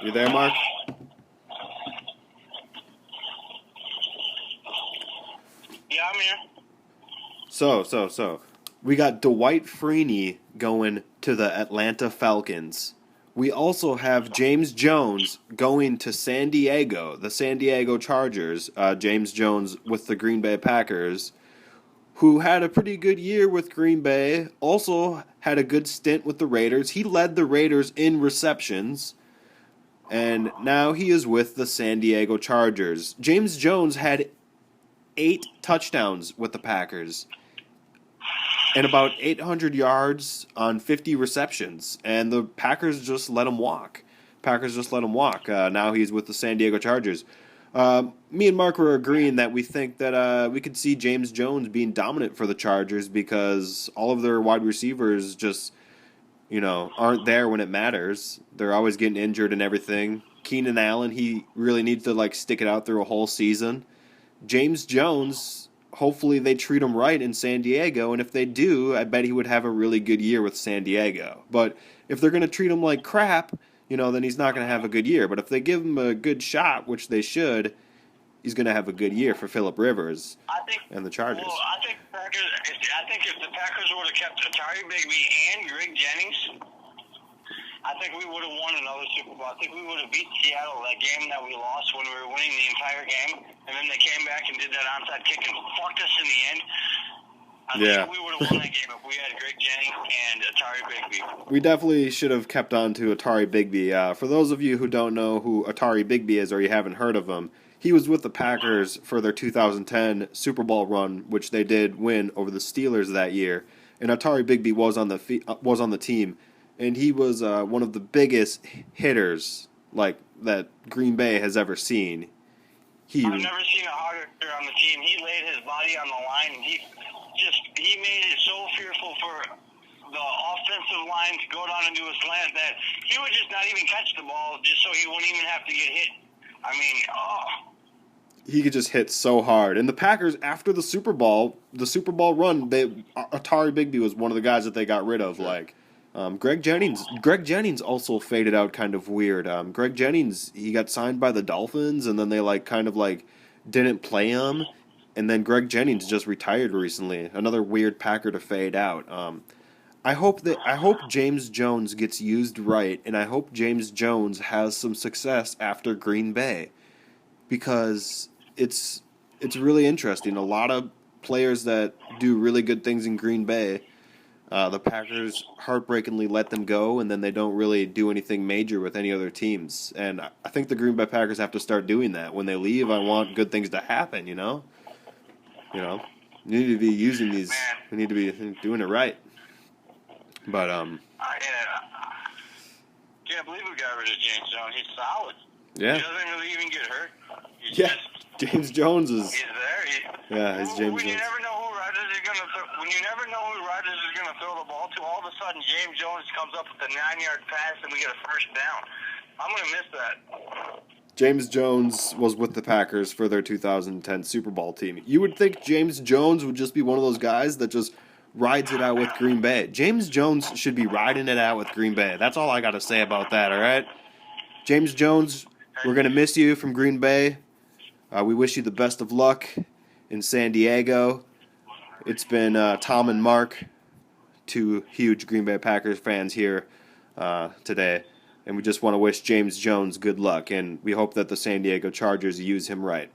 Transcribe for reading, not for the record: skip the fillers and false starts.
You there, Mark? Yeah, I'm here. So. We got Dwight Freeney going to the Atlanta Falcons. We also have James Jones going to San Diego, the San Diego Chargers. James Jones with the Green Bay Packers, who had a pretty good year with Green Bay, also had a good stint with the Raiders. He led the Raiders in receptions, and now he is with the San Diego Chargers. James Jones had 8 touchdowns with the Packers and about 800 yards on 50 receptions, and the Packers just let him walk. Now he's with the San Diego Chargers. Me and Mark were agreeing that we think that we could see James Jones being dominant for the Chargers because all of their wide receivers just, aren't there when it matters. They're always getting injured and everything. Keenan Allen, he really needs to stick it out through a whole season. James Jones, hopefully they treat him right in San Diego, and if they do, I bet he would have a really good year with San Diego. But if they're going to treat him like crap, then he's not going to have a good year. But if they give him a good shot, which they should, he's going to have a good year for Phillip Rivers and the Chargers. Well, I think if the Packers would have kept Atari Bigby and Greg Jennings, I think we would have won another Super Bowl. I think we would have beat Seattle that game that we lost when we were winning the entire game, and then they came back and did that onside kick and fucked us in the end. I think we would have won that game if we had Greg Jennings and Atari Bigby. We definitely should have kept on to Atari Bigby. For those of you who don't know who Atari Bigby is or you haven't heard of him, he was with the Packers for their 2010 Super Bowl run, which they did win over the Steelers that year. And Atari Bigby was on the team, and he was one of the biggest hitters that Green Bay has ever seen. I've never seen a harder hitter on the team. He laid his body on the line, and he made it so fearful for the offensive line to go down and do a slant that he would just not even catch the ball just so he wouldn't even have to get hit. He could just hit so hard. And the Packers, after the Super Bowl run, Atari Bigby was one of the guys that they got rid of. Greg Jennings also faded out kind of weird. Greg Jennings, he got signed by the Dolphins, and then they didn't play him. And then Greg Jennings just retired recently. Another weird Packer to fade out. I hope James Jones gets used right, and I hope James Jones has some success after Green Bay, because it's really interesting. A lot of players that do really good things in Green Bay, the Packers heartbreakingly let them go, and then they don't really do anything major with any other teams. And I think the Green Bay Packers have to start doing that. When they leave, I want good things to happen, We need to be using these. We need to be doing it right. But I can't believe we got rid of James Jones. He's solid. Yeah. He doesn't really even get hurt. James Jones is. He's there. He's James Jones. When you never know who Rodgers is going to throw the ball to, all of a sudden James Jones comes up with a 9-yard pass and we get a first down. I'm going to miss that. James Jones was with the Packers for their 2010 Super Bowl team. You would think James Jones would just be one of those guys that just rides it out with Green Bay. James Jones should be riding it out with Green Bay. That's all I got to say about that, all right? James Jones, we're going to miss you from Green Bay. We wish you the best of luck in San Diego. It's been Tom and Mark, 2 huge Green Bay Packers fans here today. And we just want to wish James Jones good luck, and we hope that the San Diego Chargers use him right.